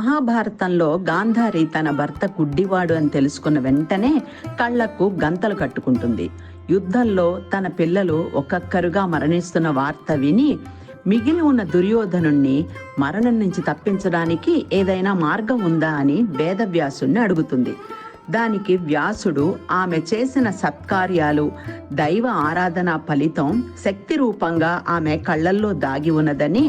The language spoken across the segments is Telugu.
మహాభారతంలో గాంధారి తన భర్త గుడ్డివాడు అని తెలుసుకున్న వెంటనే కళ్లకు గంతలు కట్టుకుంటుంది. యుద్ధంలో తన పిల్లలు ఒక్కొక్కరుగా మరణిస్తున్న వార్త విని మిగిలి ఉన్న దుర్యోధనుణ్ణి మరణం నుంచి తప్పించడానికి ఏదైనా మార్గం ఉందా అని వేదవ్యాసుణ్ణి అడుగుతుంది. దానికి వ్యాసుడు ఆమె చేసిన సత్కార్యాలు, దైవ ఆరాధన ఫలితం శక్తి రూపంగా ఆమె కళ్ళల్లో దాగి ఉన్నదని,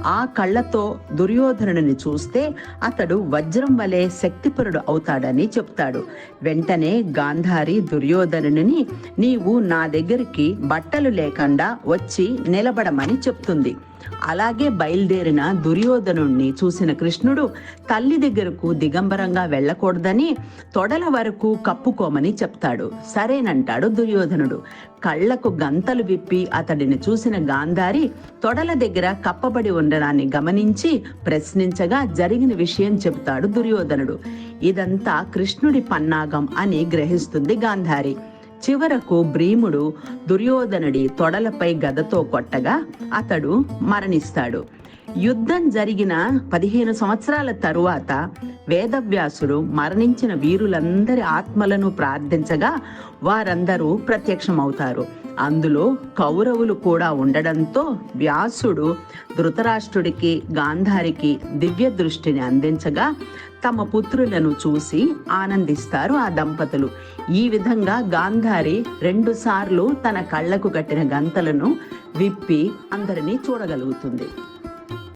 ఆ కళ్ళతో దుర్యోధనుడిని చూస్తే అతడు వజ్రం వలె శక్తిపరుడు అవుతాడని చెప్తాడు. వెంటనే గాంధారి దుర్యోధనుని నీవు నా దగ్గరికి బట్టలు లేకుండా వచ్చి నిలబడమని చెప్తుంది. అలాగే బయలుదేరిన దుర్యోధనుణ్ణి చూసిన కృష్ణుడు తల్లి దగ్గరకు దిగంబరంగా వెళ్ళకూడదని తొడల వరకు కప్పుకోమని చెప్తాడు. సరేనంటాడు దుర్యోధనుడు. కళ్లకు గంతలు విప్పి అతడిని చూసిన గాంధారి తొడల దగ్గర కప్పబడి ఉండడాన్ని గమనించి ప్రశ్నించగా జరిగిన విషయం చెబుతాడు దుర్యోధనుడు. ఇదంతా కృష్ణుడి పన్నాగం అని గ్రహిస్తుంది గాంధారి. చివరకు భీముడు దుర్యోధనుడి తొడలపై గదతో కొట్టగా అతడు మరణిస్తాడు. యుద్ధం జరిగిన 15 సంవత్సరాల తరువాత వేదవ్యాసుడు మరణించిన వీరులందరి ఆత్మలను ప్రార్థించగా వారందరూ ప్రత్యక్షమవుతారు. అందులో కౌరవులు కూడా ఉండడంతో వ్యాసుడు ధృతరాష్ట్రుడికి, గాంధారికి దివ్య దృష్టిని అందించగా తమ పుత్రులను చూసి ఆనందిస్తారు ఆ దంపతులు. ఈ విధంగా గాంధారి 2 సార్లు తన కళ్లకు కట్టిన గంతలను విప్పి అందరినీ చూడగలుగుతుంది.